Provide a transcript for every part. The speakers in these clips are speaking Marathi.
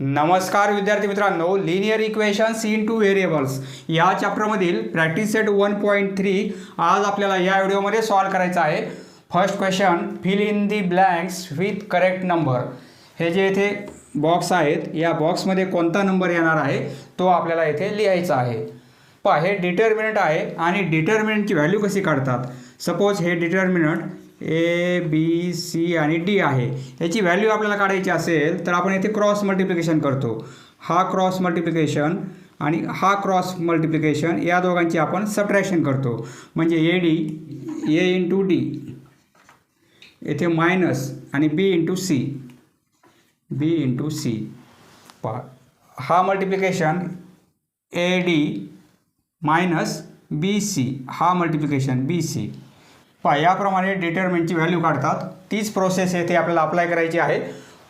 नमस्कार विद्यार्थी मित्रांनो, लिनियर इक्वेशन्स इनटू व्हेरिएबल्स या चॅप्टरमधील प्रॅक्टिस सेट 1.3 आज आपल्याला या व्हिडिओमध्ये सॉल्व करायचा आहे. First question, fill in the blanks with correct number. हे जे इथे बॉक्स आहेत या बॉक्समध्ये कोणता नंबर येणार आहे तो आपल्याला इथे लिहायचा आहे. पहा, हे डिटर्मिनंट आहे आणि डिटर्मिनंटची व्हॅल्यू कशी काढतात. सपोज हे डिटर्मिनंट ए बी सी आणि डी आहे. याची व्हॅल्यू आपल्याला काढायची असेल तर आपण इथे क्रॉस मल्टिप्लिकेशन करतो. हा क्रॉस मल्टिप्लिकेशन आणि हा क्रॉस मल्टिप्लिकेशन या दोघांची आपण सबट्रॅक्शन करतो. म्हणजे A D A into D येथे मायनस आणि बी इंटू सी पहा, हा multiplication A D minus B C, हा मल्टिप्लिकेशन बी सी. पहा, याप्रमाणे डिटर्मिनंटची व्हॅल्यू काढतात. तीच प्रोसेस येथे आपल्याला अप्लाय करायची आहे.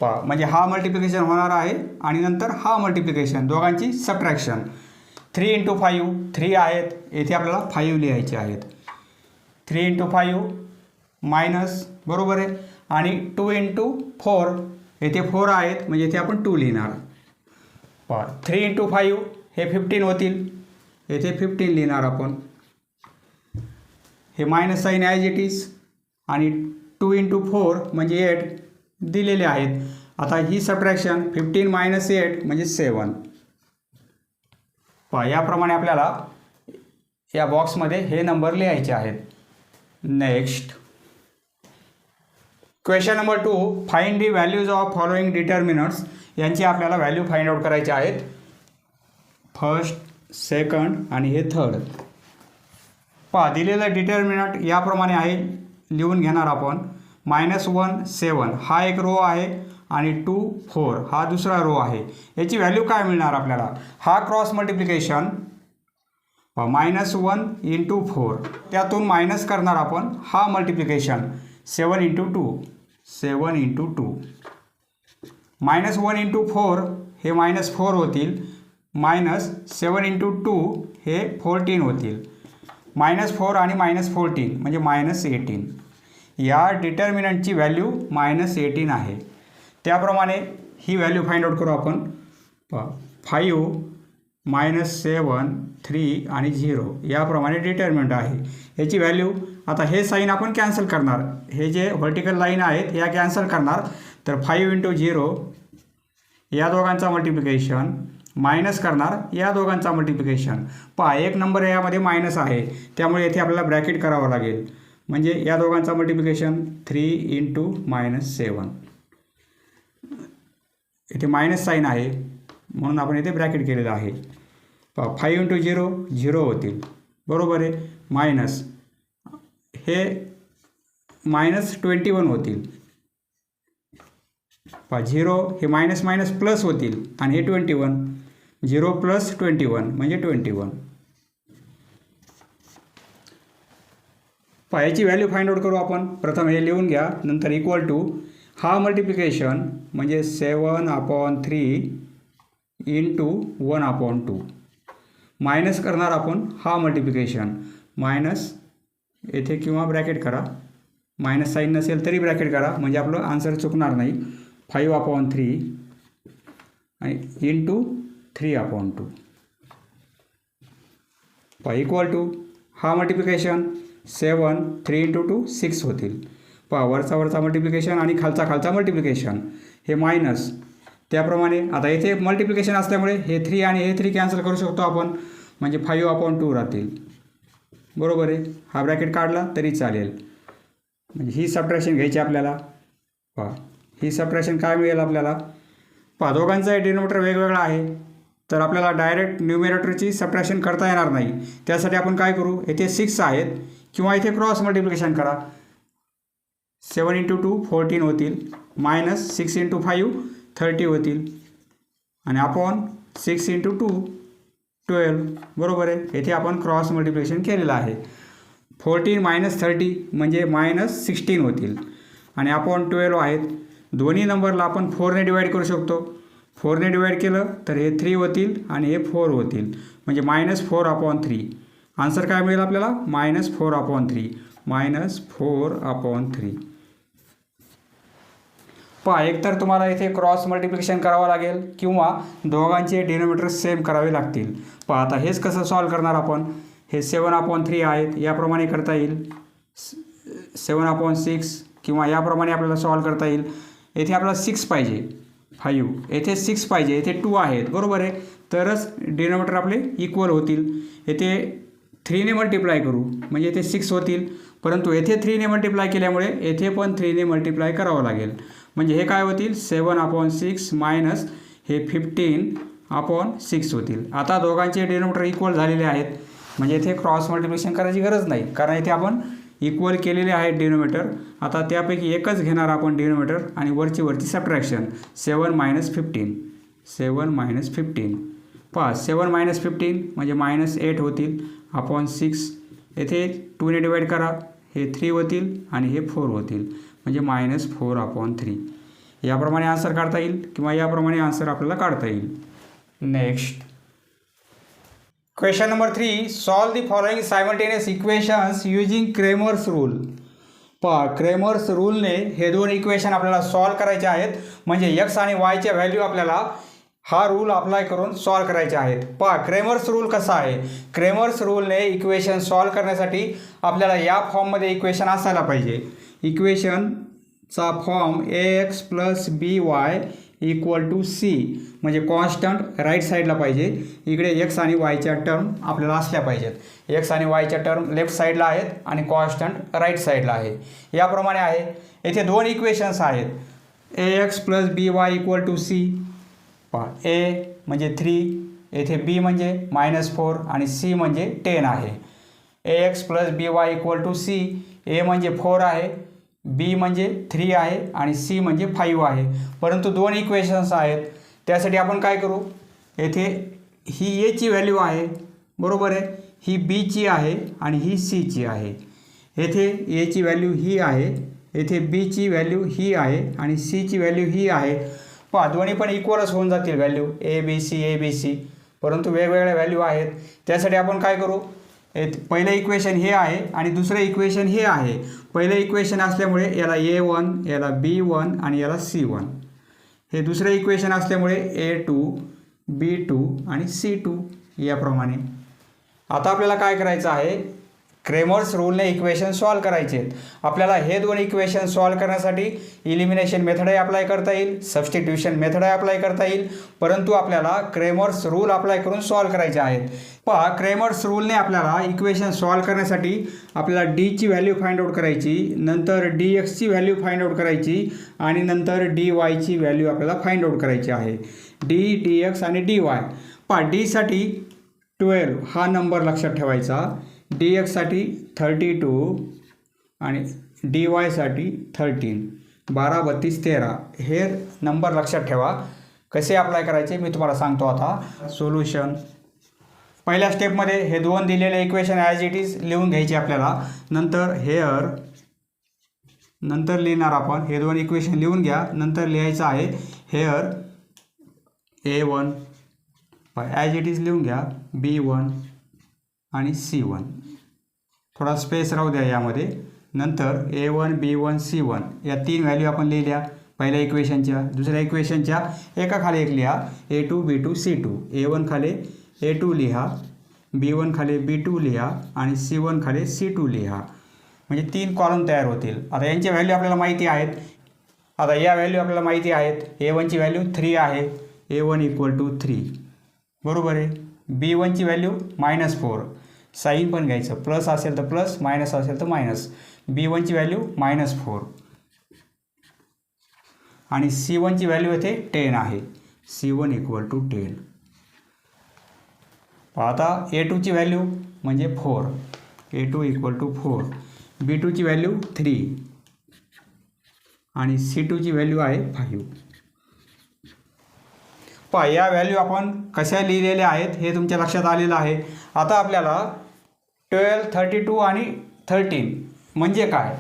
पहा, म्हणजे हा मल्टिप्लिकेशन होणार आहे आणि नंतर हा मल्टिप्लिकेशन, दोघांची सबट्रॅक्शन. 3 इंटू 5 3 आहेत, येथे आपल्याला 5 लिहायचे आहेत. 3 इंटू 5 मायनस, बरोबर आहे. आणि 2 इंटू 4 येथे 4 आहेत म्हणजे येथे आपण 2 लिहिणार. पहा, 3 इंटू 5 हे 15 होतील, येथे 15 लिहिणार आपण. हे minus sign as it is आणि 2 इंटू 4 म्हणजे 8 दिलेले आहेत. आता ही सबट्रॅक्शन 15 मायनस 8 म्हणजे 7. पहा, याप्रमाणे आपल्याला या बॉक्समध्ये हे नंबर लिहायचे आहेत. Next question number 2, find the values of following determinants. यांची आपल्याला व्हॅल्यू फाइंड आउट करायचे आहेत. फर्स्ट, सेकंड आणि हे थर्ड. पहा, दिलेलं डिटर्मिनंट याप्रमाणे आहे, लिहून घेणार आपण. -1 7 हा एक रो आहे आणि 2 4 हा दुसरा रो आहे. याची व्हॅल्यू काय मिळणार आपल्याला. हा क्रॉस मल्टिप्लिकेशन -1 इंटू 4 त्यातून मायनस करणार आपण हा मल्टिप्लिकेशन 7 इंटू 2 -1 इंटू 4 हे -4 होतील. -7 इंटू 2 हे 14 होतील. -4 आणि -14 म्हणजे -18. या डिटर्मिनंटची व्हॅल्यू -18 आहे. त्याप्रमाणे ही व्हॅल्यू फाइंड आउट करू आपण. 5 -7 3 आणि 0 याप्रमाणे डिटर्मिनंट आहे. याची व्हॅल्यू, आता हे साईन आपण कॅन्सल करणार. हे जे व्हर्टिकल लाईन आहेत या कॅन्सल करणार. तर 5 इंटू 0 या दोघांचा मल्टिप्लिकेशन मायनस करणार या दोघांचा मल्टिप्लिकेशन. पहा, एक नंबर यामध्ये मायनस आहे त्यामुळे येथे आपल्याला ब्रॅकेट करावं लागेल. म्हणजे या दोघांचा मल्टिप्लिकेशन 3 इंटू -7. इथे मायनस साईन आहे म्हणून आपण इथे ब्रॅकेट केलेलं आहे. पहा, 5 इंटू 0 0 होतील, बरोबर आहे. मायनस हे -21 होतील. पहा, 0 हे मायनस मायनस प्लस होतील आणि हे 21. 0 प्लस 21 म्हणजे 21. पहा, याची व्हॅल्यू फाइंड आउट करू आपण. प्रथम हे लिहून घ्या, नंतर इक्वल टू हा मल्टिप्लिकेशन म्हणजे 7/3 इंटू 1/2 मायनस करणार आपण हा मल्टिप्लिकेशन. मायनस येथे किंवा ब्रॅकेट करा, मायनस साईन नसेल तरी ब्रॅकेट करा म्हणजे आपलं आन्सर चुकणार नाही. 5/3 आणि इंटू 3/2 पहा इक्वल टू हा मल्टिप्लिकेशन 7 3 इंटू 2 6 होतील. पहा, वरचा मल्टिप्लिकेशन आणि खालचा मल्टिप्लिकेशन हे मायनस. त्याप्रमाणे आता इथे मल्टिप्लिकेशन असल्यामुळे हे 3 आणि हे 3 कॅन्सल करू शकतो आपण म्हणजे 5/2 राहतील, बरोबर आहे. हा ब्रॅकेट काढला तरी चालेल. म्हणजे ही सबट्रॅक्शन घ्यायची आपल्याला. पहा, ही सबट्रॅक्शन काय मिळेल आपल्याला. पहा, दोघांचा डिनोमिनेटर वेगवेगळा आहे तर आपल्याला डायरेक्ट न्यूमरेटरची सबट्रॅक्शन करता येणार नाही. त्यासाठी आपण काय करू, येथे 6 आहेत किंवा इथे क्रॉस मल्टिप्लिकेशन करा. 7 इंटू 2 14 होतील. -6 इंटू 5 30 होतील आणि आपण 6 इंटू 2 12, बरोबर आहे. येथे आपण क्रॉस मल्टिप्लिकेशन केलेलं आहे. 14 - 30 म्हणजे -16 होतील आणि आपण 12 आहेत. दोन्ही नंबरला आपण 4ने डिवाईड करू शकतो. 4ने डिवाईड केलं तर हे 3 होतील आणि हे 4 होतील म्हणजे -4/3. आन्सर काय मिळेल आपल्याला, -4/3. पहा, एकतर तुम्हाला इथे क्रॉस मल्टिप्लिकेशन करावं लागेल किंवा दोघांचे डिनोमिनेटर सेम करावे लागतील. पहा आता हेच कसं सॉल्व करणार आपण. हे 7/3 आहेत, याप्रमाणे करता येईल. 7/6 किंवा याप्रमाणे आपल्याला सॉल्व करता येईल. येथे आपल्याला 6 पाहिजे, 5 येथे 6 पाहिजे, येथे 2 आहेत, बरोबर आहे. तरच डिनोमिनेटर आपले इक्वल होतील. येथे 3ने मल्टिप्लाय करू म्हणजे येथे 6 होतील, परंतु येथे 3ने मल्टिप्लाय केल्यामुळे येथे पण 3ने मल्टिप्लाय करावं लागेल. म्हणजे हे काय होतील 7/6 मायनस हे 15/6 होतील. आता दोघांचे डिनोमिनेटर इक्वल झालेले आहेत, म्हणजे इथे क्रॉस मल्टिप्लिकेशन करायची गरज नाही, कारण इथे आपण इक्वल केलेले आहेत डिनोमिनेटर. आता त्यापैकी एकच घेणार आपण डिनोमिनेटर आणि वरची सबट्रॅक्शन. 7 - 15 7 - 15. पहा 7 - 15 म्हणजे -8 होतील अपॉन 6. येथे 2ने डिवाईड करा, हे 3 होतील आणि हे 4 होतील, म्हणजे -4/3. याप्रमाणे आन्सर काढता येईल किंवा याप्रमाणे आन्सर आपल्याला काढता येईल. Next question number 3. Solve the following simultaneous equations using Cramer's rule. पहा, क्रेमर्स रूलने हे दोन इक्वेशन आपल्याला सॉल्व करायचे आहेत. म्हणजे एक्स आणि वायच्या व्हॅल्यू आपल्याला हा रूल अप्लाय करून सॉल्व करायचे आहेत. पहा, क्रेमर्स रूल कसा आहे. क्रेमर्स रूलने इक्वेशन सॉल्व करण्यासाठी आपल्याला या फॉर्ममध्ये इक्वेशन असायला पाहिजे. इक्वेशनचा फॉर्म ax + by = c म्हणजे कॉन्स्टंट राईट साईडला पाहिजे. इकडे एक्स आणि वायच्या टर्म आपल्याला असल्या पाहिजेत. एक्स आणि वायच्या टर्म लेफ्ट साईडला आहेत आणि कॉन्स्टंट राईट साईडला आहे. याप्रमाणे आहे. येथे दोन इक्वेशन्स आहेत. ax + by = c. पहा, a म्हणजे 3, येथे b म्हणजे -4 आणि c म्हणजे 10 आहे. ax + by = c. a म्हणजे 4 आहे, b म्हणजे 3 आहे आणि c म्हणजे 5 आहे. परंतु दोन इक्वेशन्स आहेत, त्यासाठी आपण काय करू. येथे ही a ची व्हॅल्यू आहे, बरोबर आहे, ही b ची आहे आणि ही c ची आहे. येथे a ची व्हॅल्यू ही आहे, येथे b ची व्हॅल्यू ही आहे आणि c ची व्हॅल्यू ही आहे. पहा, दोन्ही पण इक्वलच होऊन जातील व्हॅल्यू a b c, परंतु वेगवेगळ्या व्हॅल्यू आहेत. त्यासाठी आपण काय करू. पहिलं इक्वेशन हे आहे आणि दुसरं इक्वेशन हे आहे. पहिलं इक्वेशन असल्यामुळे याला a1, याला b1 आणि याला c1. हे दुसरं इक्वेशन असल्यामुळे a2, b2 आणि c2 याप्रमाणे. आता आपल्याला काय करायचं आहे. क्रेमर्स रूलने इक्वेशन सॉल्व करायचे आहेत. आपल्याला हे दोन इक्वेशन सॉल्व करण्यासाठी इलिमिनेशन मेथडही अप्लाय करता येईल, सबस्टिट्यूशन मेथडही अप्लाय करता येईल, परंतु आपल्याला क्रेमर्स रूल अप्लाय करून सॉल्व करायचे आहेत. पहा, क्रेमर्स रूलने आपल्याला इक्वेशन सॉल्व करण्यासाठी आपल्याला डी ची व्हॅल्यू फाइंड आउट करायची, नंतर डी एक्सची व्हॅल्यू फाइंड आउट करायची आणि नंतर डी वायची व्हॅल्यू आपल्याला फाइंड आउट करायची आहे. डी एक्स आणि डी वाय. पहा, डीसाठी 12 हा नंबर लक्षात ठेवायचा, डी एक्ससाठी 32 आणि डी वायसाठी 13. 12, 32, 13 हे नंबर लक्षात ठेवा. कसे अप्लाय करायचे मी तुम्हाला सांगतो. आता सोल्युशन. पहिल्या स्टेपमध्ये हे दोन दिलेले इक्वेशन ॲज इट इज लिहून घ्यायचे आपल्याला. नंतर हेअर, नंतर लिहिणार आपण हे दोन इक्वेशन लिहून घ्या. नंतर लिहायचं आहे hair a1, as it is लिहून घ्या, b1 आणि c1. थोडा स्पेस राहू द्या यामध्ये. नंतर a1, b1, c1 या तीन व्हॅल्यू आपण लिहिल्या पहिल्या इक्वेशनच्या. दुसऱ्या इक्वेशनच्या एकाखाली एक लिहा, a2, b2, c2. a1 खाली a2 लिहा, b1 खाली b2 लिहा आणि c1 खाली c2 लिहा. म्हणजे 3 कॉलम तयार होतील. आता यांच्या व्हॅल्यू आपल्याला माहिती आहेत. आता या व्हॅल्यू आपल्याला माहिती आहेत. a1ची व्हॅल्यू 3 आहे, a1 = 3, बरोबर आहे. b1ची व्हॅल्यू -4, साईन पण घ्यायचं, प्लस असेल तर प्लस, मायनस असेल तर मायनस. b1ची व्हॅल्यू -4 आणि c1ची व्हॅल्यू येथे 10 आहे, c1 = 10. आता a2ची व्हॅल्यू म्हणजे 4, a2 = 4. b2ची व्हॅल्यू 3 आणि c2ची व्हॅल्यू आहे 5. पहा, या व्हॅल्यू आपण कशा लिहिलेल्या आहेत हे तुमच्या लक्षात आलेलं आहे. आता आपल्याला 12, 32 आणि 13 म्हणजे काय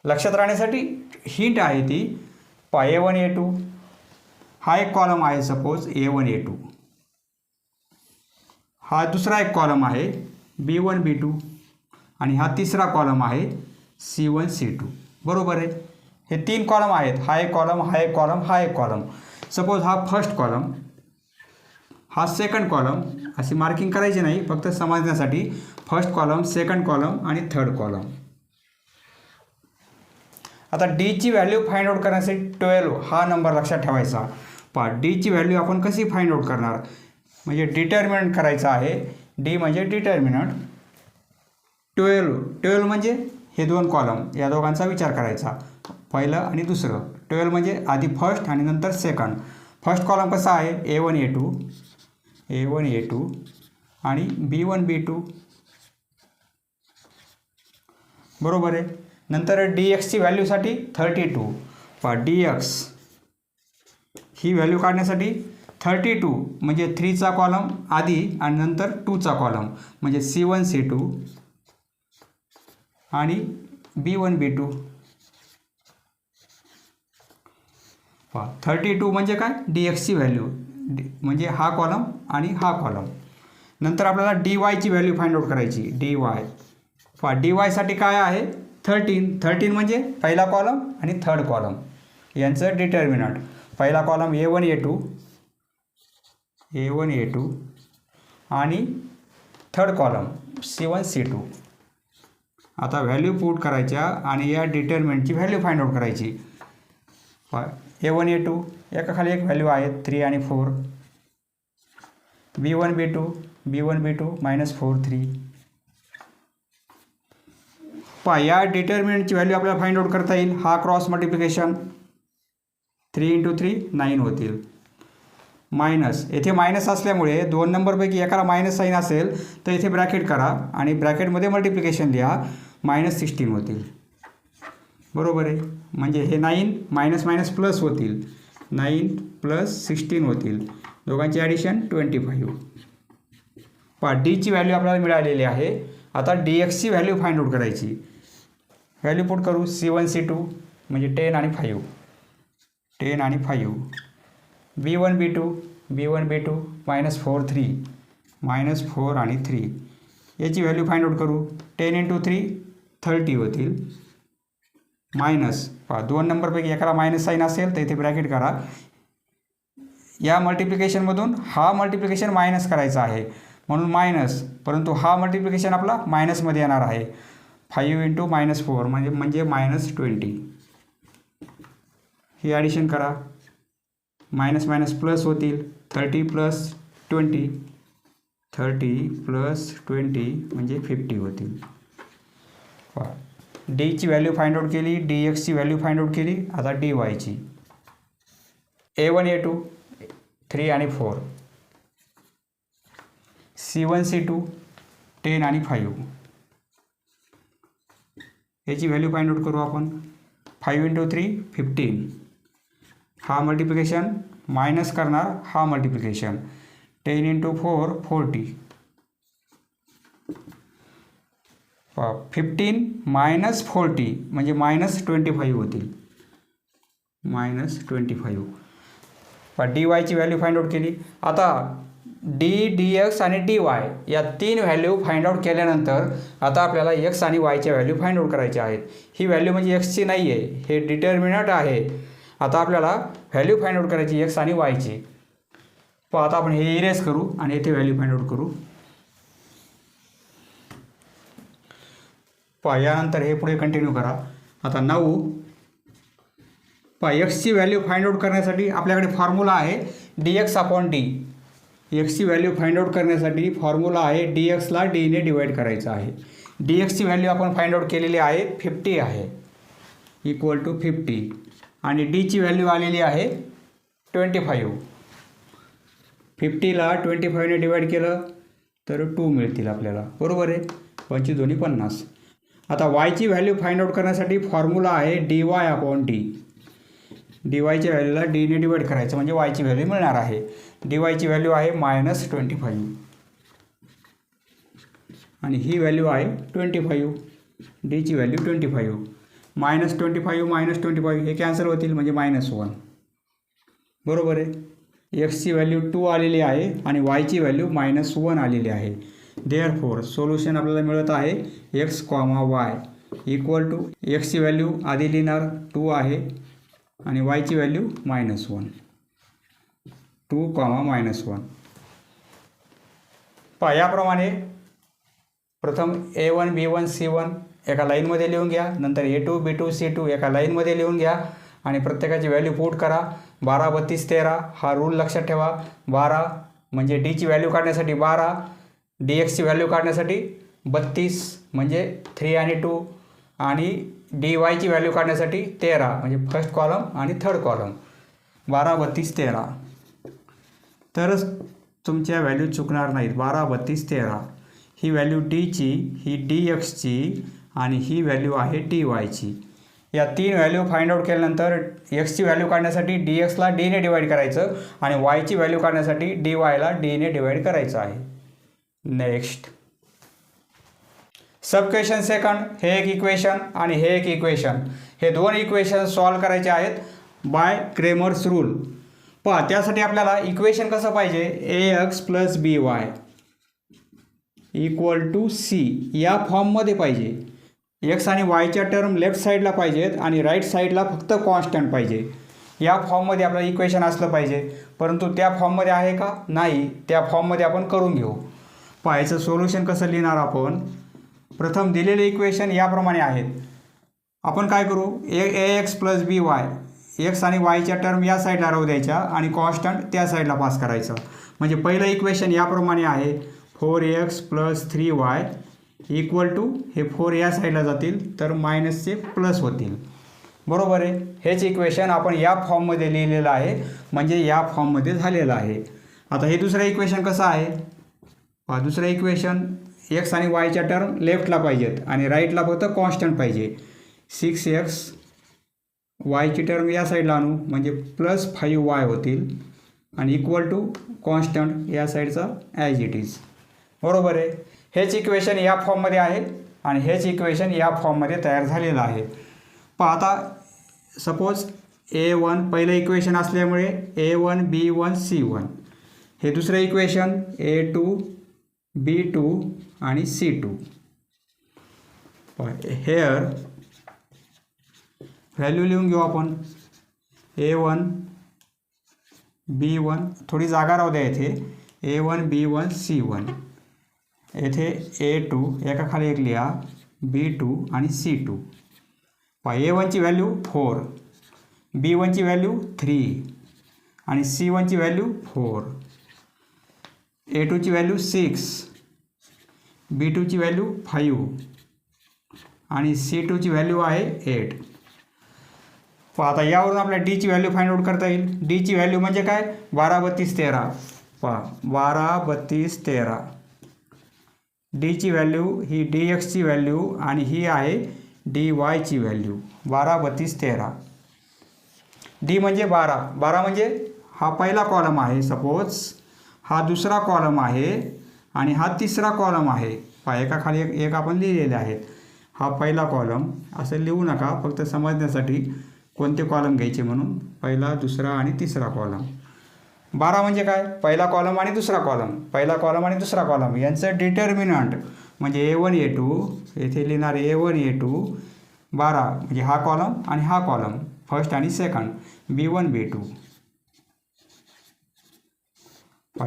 लक्षात राहण्यासाठी हिंट आहे ती. पहा, a1, a2 हा एक कॉलम आहे, सपोज a1, a2. हा दुसरा एक कॉलम आहे b1, b2 आणि हा तिसरा कॉलम आहे c1, c2, बरोबर आहे. हे 3 कॉलम आहेत, हा एक कॉलम, हा एक कॉलम, हा एक कॉलम. सपोज हा फर्स्ट कॉलम, हा सेकंड कॉलम, अशी मार्किंग करायची नाही, फक्त समजण्यासाठी. फर्स्ट कॉलम, सेकंड कॉलम आणि थर्ड कॉलम. आता डीची व्हॅल्यू फाइंड आउट करण्यासाठी 12 हा नंबर लक्षात ठेवायचा. पहा डीची व्हॅल्यू आपण कशी फाइंड आउट करणार, म्हणजे डिटर्मिनंट करायचं आहे. डी म्हणजे डिटर्मिनंट. 12 म्हणजे हे 2 कॉलम, या दोघांचा विचार करायचा, पहिलं आणि दुसरं. 12 म्हणजे आधी फर्स्ट आणि नंतर सेकंड. फर्स्ट कॉलम कसा आहे, A1 A2 आणि B1 B2, बरोबर आहे. नंतर DXची व्हॅल्यूसाठी 32. पहा DX ही व्हॅल्यू काढण्यासाठी 32 म्हणजे 3चा कॉलम आधी आणि नंतर 2चा कॉलम, म्हणजे C1 C2 आणि B1 B2. पहा 32 म्हणजे काय, DXची व्हॅल्यू, म्हणजे हा कॉलम आणि हा कॉलम. नंतर आपल्याला DYची व्हॅल्यू फाइंड आउट करायची. DY, पहा DYसाठी काय आहे, 13 म्हणजे पहिला कॉलम आणि थर्ड कॉलम यांचं डिटर्मिनंट. पहिला कॉलम A1 A2 आणि थर्ड कॉलम C1 C2. आता व्हॅल्यू पुट करायच्या आणि या डिटर्मिनंटची व्हॅल्यू फाइंड आउट करायची. A1 A2 एकाखाली एक व्हॅल्यू आहेत 3 आणि 4. B1 B2 -4 3. पहा या डिटर्मिनंटची व्हॅल्यू आपल्याला फाइंड आउट करता येईल. हा क्रॉस मल्टिप्लिकेशन 3 × 3 9 होतील. मायनस, येथे मायनस असल्यामुळे 2 नंबरपैकी एकाला मायनस साईन असेल तर इथे ब्रॅकेट करा आणि ब्रॅकेटमध्ये मल्टिप्लिकेशन लिहा, -16 होतील, बरोबर आहे. म्हणजे हे 9 मायनस मायनस प्लस होतील, 9 + 16 होतील, दोघांची ॲडिशन 25. पहा डीची व्हॅल्यू आपल्याला मिळालेली आहे. आता DXची व्हॅल्यू फाइंड आउट करायची. व्हॅल्यू पुट करू. C1 C2 म्हणजे 10 आणि 5, 10 आणि 5. B1 B2 -4 3, -4 आणि 3. याची व्हॅल्यू फाइंड आउट करू. 10 × 3 30 होतील. मायनस, पहा 2 नंबरपैकी एकाला मायनस साईन असेल तर इथे ब्रॅकेट करा. या मल्टिप्लिकेशनमधून हा मल्टिप्लिकेशन मायनस करायचा आहे म्हणून मायनस, परंतु हा मल्टिप्लिकेशन आपला मायनसमध्ये येणार आहे. 5 × -4 म्हणजे -20. ही ॲडिशन करा, मायनस मायनस प्लस होतील, 30 + 20, 30 + 20 म्हणजे 50 होतील. डीची व्हॅल्यू फाइंड आउट केली, DXची व्हॅल्यू फाइंड आउट केली. आता DYची. A1 A2 3 आणि 4, C1 C2 10 आणि 5. याची व्हॅल्यू फाइंड आउट करू आपण. 5 × 3 15. हा मल्टिप्लिकेशन मायनस करणार, हा मल्टिप्लिकेशन 10 × 4 40. 15 - 40 म्हणजे -25 होतील, -25. DYची व्हॅल्यू फाइंड आउट केली. आता D, DX आणि DY या 3 व्हॅल्यू फाइंड आउट केल्यानंतर आता आपल्याला X आणि Yच्या व्हॅल्यू फाइंड आउट करायच्या आहेत. ही व्हॅल्यू म्हणजे Xची नाही आहे, हे डिटर्मिनंट आहे. आता आपल्याला व्हॅल्यू फाइंड आउट करायची X आणि Yची. आता आपण हे इरेज करू आणि येथे व्हॅल्यू फाइंड आउट करू. यानंतर हे पुढे कंटिन्यू करा. आता 9. Xची व्हॅल्यू फाइंड आउट करण्यासाठी आपल्याकडे फॉर्म्युला आहे dx/d. Xची व्हॅल्यू फाइंड आउट करण्यासाठी फॉर्म्युला आहे DXला Dने डिवाईड करायचं आहे. DXची व्हॅल्यू आपण फाइंड आउट केलेली आहे 50 आहे, = 50. आणि Dची व्हॅल्यू आलेली आहे 25. 50ला 25ने डिवाईड केलं तर 2 मिळतील आपल्याला, बरोबर आहे. 25 × 2 = 50. आता Yची व्हॅल्यू फाइंड आउट करण्यासाठी फॉर्म्युला आहे dy/d. DYच्या व्हॅल्यूला Dने डिवाईड करायचं म्हणजे Yची व्हॅल्यू मिळणार आहे. DYची व्हॅल्यू आहे -25 आणि ही व्हॅल्यू आहे 25. Dची व्हॅल्यू 25. -25 -25 हे कॅन्सल होतील म्हणजे -1, बरोबर आहे. Xची व्हॅल्यू 2 आलेली आहे आणि Yची व्हॅल्यू -1 आलेली आहे. देअरफॉर सोल्युशन आपल्याला मिळत आहे X, Y इक्वल टू एक्सची व्हॅल्यू आधी लिहिणार 2 आहे आणि वायची व्हॅल्यू -1, 2, -1. पहा याप्रमाणे प्रथम A1 B1 C1 एका लाईनमध्ये लिहून घ्या, नंतर A2 B2 C2 एका लाईनमध्ये लिहून घ्या आणि प्रत्येकाची व्हॅल्यू पुट करा. 12 32 13 हा रूल लक्षात ठेवा. 12 म्हणजे डीची व्हॅल्यू काढण्यासाठी 12, DXची व्हॅल्यू काढण्यासाठी 32 म्हणजे 3 आणि 2 आणि DYची व्हॅल्यू काढण्यासाठी 13 म्हणजे फर्स्ट कॉलम आणि थर्ड कॉलम. 12 32 13 तरच तुमच्या व्हॅल्यू चुकणार नाहीत. 12 32 13 ही व्हॅल्यू डीची, ही DXची आणि ही व्हॅल्यू आहे DYची. या 3 व्हॅल्यू फाइंड आउट केल्यानंतर एक्सची व्हॅल्यू काढण्यासाठी DXला Dने डिवाईड करायचं आणि वायची व्हॅल्यू काढण्यासाठी DYला Dने डिवाईड करायचं आहे. नेक्स्ट सब क्वेश्चन सेकंड, हे एक इक्वेशन आणि हे एक इक्वेशन, हे दोन इक्वेशन सॉल्व करायचे आहेत बाय क्रेमर्स रूल. पहा त्यासाठी आपल्याला इक्वेशन कसं पाहिजे, AX + BY = C या फॉर्ममध्ये पाहिजे. एक्स आणि वायच्या टर्म लेफ्ट साईडला पाहिजेत आणि राईट साईडला फक्त कॉन्स्टंट पाहिजे. या फॉर्ममध्ये आपलं इक्वेशन असलं पाहिजे, परंतु त्या फॉर्ममध्ये आहे का, नाही. त्या फॉर्ममध्ये आपण करून घेऊ. पहा याचं सोल्युशन कसं लिहिणार आपण. प्रथम दिलेले इक्वेशन याप्रमाणे आहेत. आपण काय करू, AX + BY एक्स आणि वायच्या टर्म या साईडला राहू द्यायच्या आणि कॉन्स्टंट त्या साईडला पास करायचं. म्हणजे पहिलं इक्वेशन याप्रमाणे आहे 4x + 3y = हे 4 या साईडला जातील तर मायनसचे प्लस होतील. बरोबर आहे. हेच इक्वेशन आपण या फॉर्ममध्ये लिहिलेलं आहे, म्हणजे या फॉर्ममध्ये झालेलं आहे. आता हे दुसरं इक्वेशन कसं आहे पहा. दुसरं इक्वेशन एक्स आणि वायच्या टर्म लेफ्टला पाहिजेत आणि राईटला फक्त कॉन्स्टंट पाहिजे. 6x वायची टर्म या साईडला आणू म्हणजे +5y होतील आणि = कॉन्स्टंट या साईडचा ॲज इट इज. बरोबर आहे. हेच इक्वेशन या फॉर्ममध्ये आहे आणि हेच इक्वेशन या फॉर्ममध्ये तयार झालेलं आहे. पहा आता सपोज A1 पहिलं इक्वेशन असल्यामुळे A1 B1 C1, हे दुसरं इक्वेशन A2 B2 आणि C2. हेअर व्हॅल्यू लिहून घेऊ आपण. A1 B1 थोडी जागा राहू द्या इथे. A1 B1 C1 येथे A2 एकाखाली एक लिहा, B2 आणि C2. पहा A1ची व्हॅल्यू 4, B1ची व्हॅल्यू 3 आणि C1ची व्हॅल्यू 4, A2ची व्हॅल्यू 6, B2ची व्हॅल्यू 5 आणि C2ची व्हॅल्यू आहे 8. पहा आता यावरून आपल्याला डीची व्हॅल्यू फाइंड आउट करता येईल. डीची व्हॅल्यू म्हणजे काय, 12 32 13. पहा 12 32 13. डीची व्हॅल्यू ही DXची व्हॅल्यू आणि ही आहे DYची व्हॅल्यू. 12 32 13. डी म्हणजे 12. 12 म्हणजे हा पहिला कॉलम आहे, सपोज हा दुसरा कॉलम आहे आणि हा तिसरा कॉलम आहे. पहा एकाखाली एक आपण लिहिलेले आहेत. हा पहिला कॉलम असं लिहू नका, फक्त समजण्यासाठी कोणते कॉलम घ्यायचे म्हणून. पहिला, दुसरा आणि तिसरा कॉलम. 12 म्हणजे काय, पहिला कॉलम आणि दुसरा कॉलम, पहिला कॉलम आणि दुसरा कॉलम यांचं डिटर्मिनंट म्हणजे A1 A2. येथे लिहिणार A1 A2. 12 म्हणजे हा कॉलम आणि हा कॉलम, फर्स्ट आणि second, B1 B2. =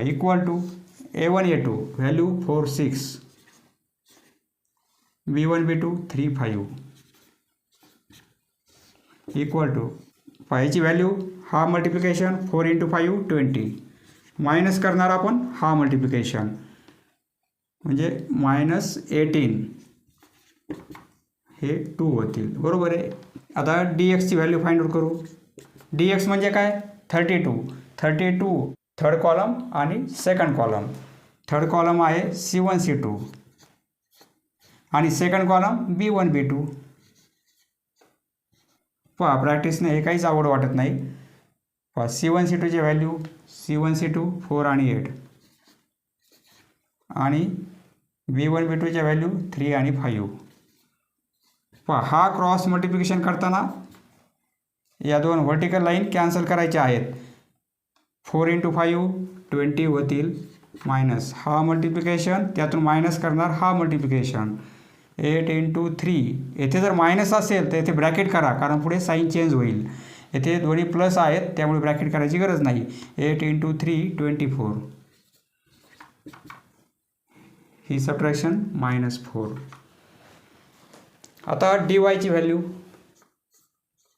A1 A2 value 4 6, B1 B2 3 5 = value हा मल्टिप्लिकेशन 4 × 5 20. मायनस करणार आपण हा मल्टिप्लिकेशन म्हणजे -18 हे 2 होतील. बरोबर आहे. आता DXची व्हॅल्यू फाइंड आउट करू. DX म्हणजे काय, 32 थर्ड कॉलम आणि सेकंड कॉलम. थर्ड कॉलम आहे C1 C2 आणि सेकंड कॉलम B1 B2. पहा प्रॅक्टिसने हे काहीच आवड वाटत नाही. पहा C1 C2ची व्हॅल्यू C1 C2 4 आणि 8 आणि B1 B2च्या व्हॅल्यू 3 आणि 5. पहा हा क्रॉस मल्टिप्लिकेशन करताना या दोन व्हर्टिकल लाईन कॅन्सल करायच्या आहेत. 4 × 5 20 होतील, मायनस हा मल्टिप्लिकेशन, त्यातून मायनस करणार हा मल्टिप्लिकेशन 8 इंटू 3, येथे जर मायनस असेल तर येथे ब्रॅकेट करा, कारण पुढे साईन चेंज होईल. येथे दोन्ही प्लस आहेत त्यामुळे ब्रॅकेट करायची गरज नाही. 8 इंटू 3 24, ही सबट्रॅक्शन -4. आता डी वायची व्हॅल्यू,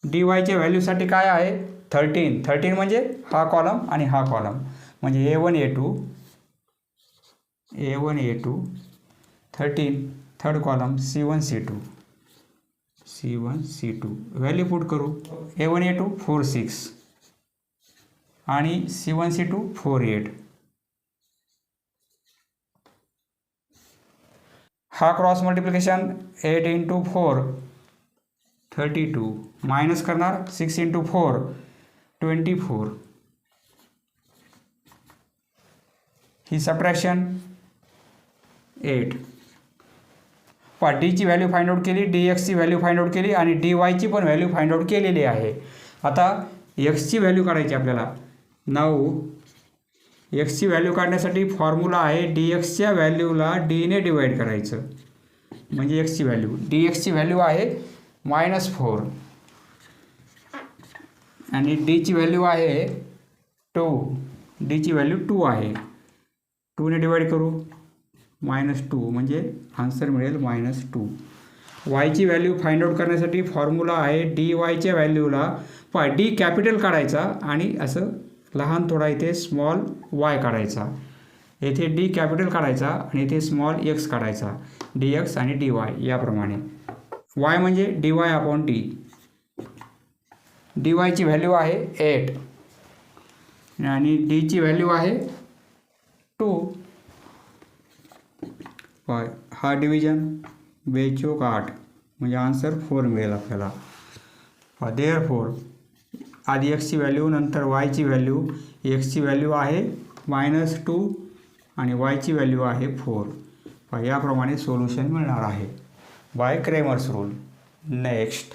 डी वायच्या व्हॅल्यूसाठी काय आहे 13. 13 म्हणजे हा कॉलम आणि हा कॉलम, म्हणजे A1 A2 13, third column C1 C2 value put करू. A1 A2 4 6 आणि C1 C2 4 8. हा क्रॉस मल्टिप्लिकेशन 8 इंटू 4 32, मायनस करणार 6 इंटू 4 24, ही सबट्रॅक्शन 8. डीची व्हॅल्यू फाइंड आउट केली, डी एक्सची व्हॅल्यू फाइंड आउट केली आणि डी वायची पण व्हॅल्यू फाइंड आउट केलेली आहे. आता एक्सची व्हॅल्यू काढायची आपल्याला. नाऊ एक्सची व्हॅल्यू काढण्यासाठी फॉर्म्युला आहे डी एक्सच्या व्हॅल्यूला डीने डिवाईड करायचं, म्हणजे एक्सची व्हॅल्यू. डी एक्सची व्हॅल्यू आहे -4 आणि डीची व्हॅल्यू आहे 2. डीची व्हॅल्यू 2 आहे. 2ने डिवाईड करू, -2 म्हणजे आन्सर मिळेल -2. वायची व्हॅल्यू फाइंड आउट करण्यासाठी फॉर्म्युला आहे डी वायच्या व्हॅल्यूला डी कॅपिटल काढायचा आणि असं लहान थोडा इथे स्मॉल वाय काढायचा. येथे डी कॅपिटल काढायचा आणि इथे स्मॉल एक्स काढायचा, डी एक्स आणि डी वाय याप्रमाणे. वाय म्हणजे D Y upon D. D वायची व्हॅल्यू आहे 8 आणि डीची व्हॅल्यू आहे 2. हा डिव्हिजन 8 म्हणजे आन्सर 4 मिळेल आपल्याला. देअरफॉर आधी एक्सची व्हॅल्यू नंतर वायची व्हॅल्यू. एक्सची व्हॅल्यू आहे -2 आणि वायची व्हॅल्यू आहे 4. याप्रमाणे सोल्युशन मिळणार आहे bye Cramer's rule. Next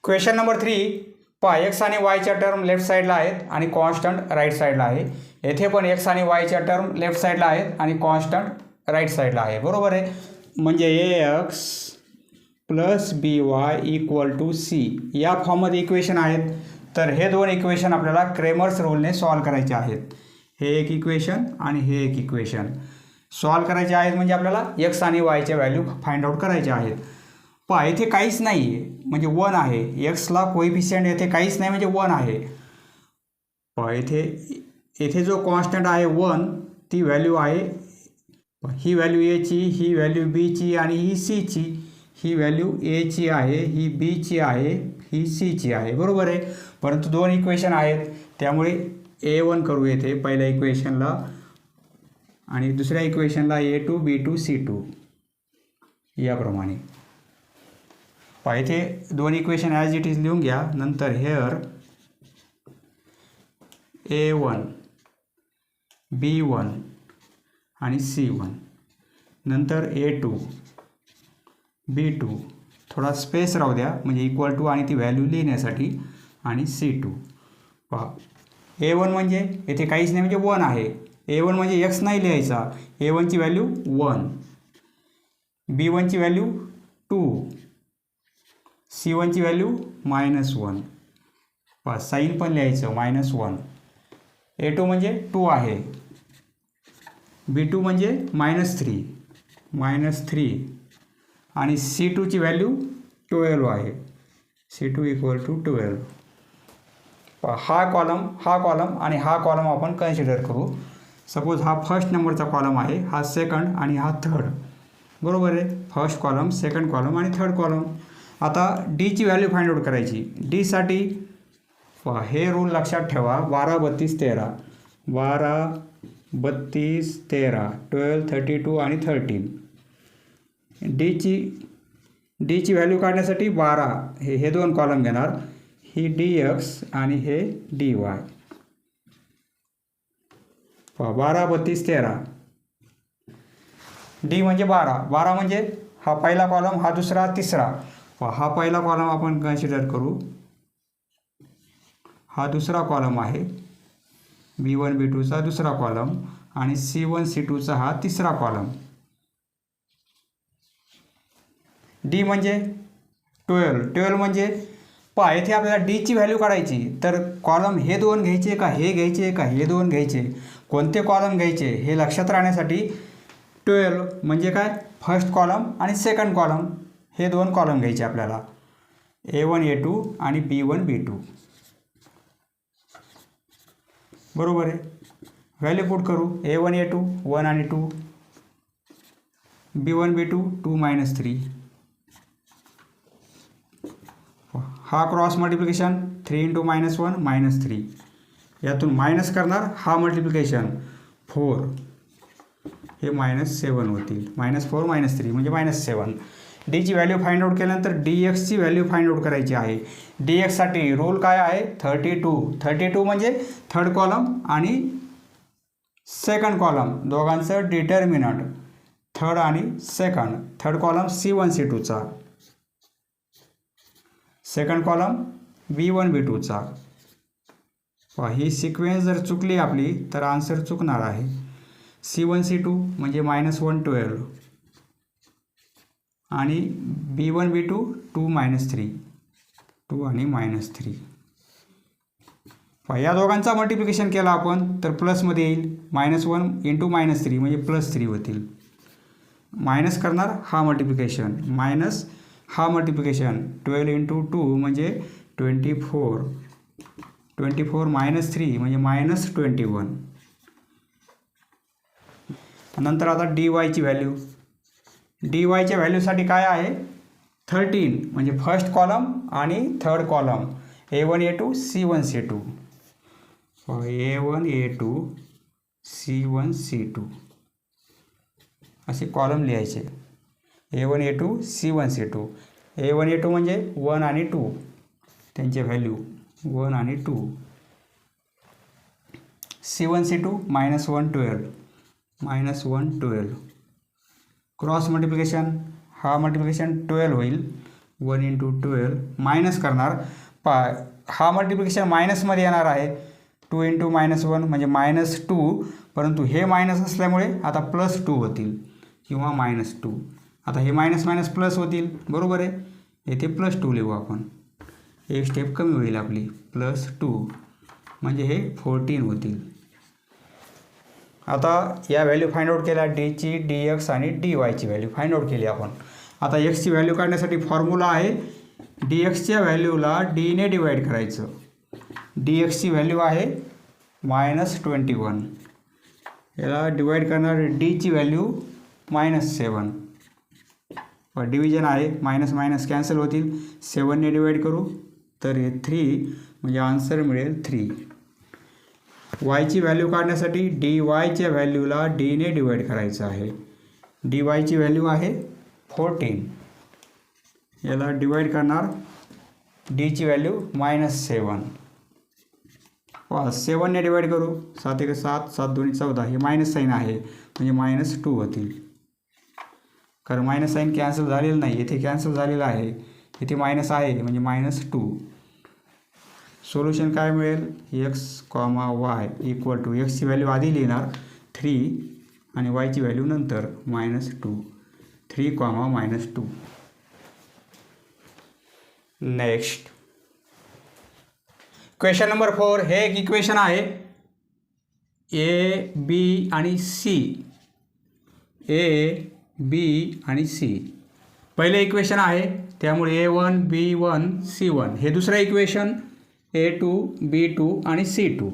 question number 3. X आणि वायच्या टर्म लेफ्ट साईडला आहेत आणि कॉन्स्टंट राईट साईडला आहे. येथे पण एक्स आणि वायच्या टर्म लेफ्ट साईडला आहेत आणि कॉन्स्टंट राईट साईडला आहे. बरोबर आहे, म्हणजे X plus B Y equal to C या फॉर्ममध्ये इक्वेशन आहेत. तर हे दोन इक्वेशन आपल्याला क्रेमर्स रूलने सॉल्व करायचे आहेत. हे एक इक्वेशन आणि हे एक इक्वेशन सॉल्व करायचे आहेत, म्हणजे आपल्याला एक्स आणि वायच्या व्हॅल्यू फाइंड आउट करायच्या आहेत. येथे काहीच नाही आहे म्हणजे 1 आहे. एक्सला कोइफिशियंट येथे काहीच नाही म्हणजे 1 आहे. येथे जो कॉन्स्टंट आहे 1 ती व्हॅल्यू आहे, ही व्हॅल्यू एची, ही व्हॅल्यू बीची आणि ही सीची. ही व्हॅल्यू एची आहे, ही बीची आहे, ही सीची आहे. बरोबर आहे, परंतु दोन इक्वेशन आहेत त्यामुळे A1 करू येथे पहिल्या इक्वेशनला आणि दुसऱ्या इक्वेशनला A2 B2 C2 याप्रमाणे. इथे दोन इक्वेशन ॲज इट इज लिहून घ्या. नंतर हेअर A1 B1 आणि C1, नंतर A2 B2 थोडा स्पेस राहू द्या म्हणजे इक्वल टू आणि ती व्हॅल्यू लिहिण्यासाठी, आणि C2. A1 म्हणजे येथे काहीच नाही म्हणजे 1 आहे. A1 म्हणजे एक्स नाही लिहायचा. A1ची व्हॅल्यू 1, B1ची व्हॅल्यू 2, C1ची व्हॅल्यू -1. साईन पण लिहायचं -1. A2 म्हणजे 2 आहे, B2 म्हणजे -3 आणि C2ची व्हॅल्यू 12 आहे. C2 equal to 12. हा कॉलम आणि हा कॉलम आपण कन्सिडर करू. सपोज हा फर्स्ट नंबरचा कॉलम आहे, हा सेकंड आणि हा थर्ड. बरोबर आहे, फर्स्ट कॉलम, सेकंड कॉलम आणि थर्ड कॉलम. आता डीची व्हॅल्यू फाइंड आउट करायची. डीसाठी हे रूल लक्षात ठेवा, 12 32 13, 12 32 13, 12 32 आणि 13. डीची व्हॅल्यू काढण्यासाठी 12 हे दोन कॉलम घेणार, ही डी एक्स आणि हे डी वाय. 12 32 13. डी म्हणजे 12 म्हणजे हा पहिला कॉलम, हा दुसरा, तिसरा. हा पहिला कॉलम आपण कन्सिडर करू, हा दुसरा कॉलम आहे B1 B2चा दुसरा कॉलम आणि C1 C2चा हा तिसरा कॉलम. डी म्हणजे 12 म्हणजे पहा येथे आपल्याला डीची व्हॅल्यू काढायची, तर कॉलम हे दोन घ्यायचे का हे घ्यायचे का हे दोन घ्यायचे, कोणते कॉलम घ्यायचे हे लक्षात राहण्यासाठी 12 म्हणजे काय, फर्स्ट कॉलम आणि सेकंड कॉलम हे दोन कॉलम घ्यायचे आपल्याला, A1 A2 आणि B1 B2. बरोबर आहे. व्हॅल्यू पुट करू. A1 A2 1 आणि 2, B1 B2 2 - 3. हा क्रॉस मल्टिप्लिकेशन 3 × -1 -3. यातून मायनस करणार हा मल्टिप्लिकेशन 4, हे -7 होतील. -4 -3 म्हणजे -7. डीची व्हॅल्यू फाइंड आउट केल्यानंतर dxची व्हॅल्यू फाइंड आउट करायची आहे. dxसाठी रूल काय आहे, 32 म्हणजे थर्ड कॉलम आणि सेकंड कॉलम दोघांचं डिटर्मिनंट, थर्ड आणि सेकंड. थर्ड कॉलम C1 C2चा, सेकंड कॉलम B1 B2चा. ही सिक्वेन्स जर चुकली आपली तर आन्सर चुकणार आहे. C1 C2 म्हणजे -1 12 आणि B1 B2 2 -3, 2 आणि -3. या दोघांचा मल्टिप्लिकेशन केला आपण तर प्लसमध्ये येईल. -1 × -3 म्हणजे +3 होतील. मायनस करणार हा मल्टिप्लिकेशन, मायनस हा मल्टिप्लिकेशन 12 × 2 म्हणजे 24, 24 -3 म्हणजे -21. नंतर आता dy ची व्हॅल्यू, dy च्या व्हॅल्यूसाठी काय आहे, 13 म्हणजे फर्स्ट कॉलम आणि third column, A1 A2 C1 C2. A1 A2 C1 C2 असे कॉलम लिहायचे. A1 A2 C1 C2. A1 A2 म्हणजे 1 आणि 2, त्यांचे व्हॅल्यू 1 आणि 2. C1 C2 -1 12, -1 12. क्रॉस मल्टिप्लिकेशन, हा मल्टिप्लिकेशन 12 होईल. 1 × 12 मायनस करणार. हा मल्टिप्लिकेशन मायनसमध्ये येणार आहे. 2 × -1 म्हणजे -2, परंतु हे मायनस असल्यामुळे आता +2 होतील किंवा -2. आता हे मायनस मायनस प्लस होतील. बरोबर आहे. येथे +2 लिहू आपण. एक स्टेप कमी होईल आपली. +2 म्हणजे हे 14 होतील. आता या व्हॅल्यू फाइंड आउट केल्या, डीची, dx आणि dy ची व्हॅल्यू फाइंड आउट केली आपण. आता एक्सची व्हॅल्यू काढण्यासाठी फॉर्म्युला आहे, dxच्या व्हॅल्यूला d ने डिवाईड करायचं. dxची व्हॅल्यू आहे -21. याला डिवाईड करणार डीची व्हॅल्यू -7. डिव्हिजन आहे, मायनस मायनस कॅन्सल होतील. 7 ने डिवाईड करू तर हे 3 म्हणजे आन्सर मिळेल 3. वायची व्हॅल्यू काढण्यासाठी dy च्या व्हॅल्यूला d ने डिवाईड करायचं आहे. dy ची व्हॅल्यू आहे 14. याला डिवाईड करणार, डीची व्हॅल्यू -7. 7 ने डिवाईड करू, 7 × 7, 7 × 2 = 14. हे मायनस साईन आहे म्हणजे -2 होतील. कारण मायनस साईन कॅन्सल झालेलं नाही, येथे कॅन्सल झालेलं आहे, इथे मायनस आहे म्हणजे -2. सोल्युशन काय मिळेल, x, y = एक्सची व्हॅल्यू आधी लिहिणार 3 आणि वायची व्हॅल्यू नंतर -2. 3, -2. Next question number 4. हे एक इक्वेशन आहे, A, B आणि C. A, B आणि C पहिले इक्वेशन आहे, त्यामुळे A1 B1 C1. हे दुसरं इक्वेशन A2 B2 आणि C2.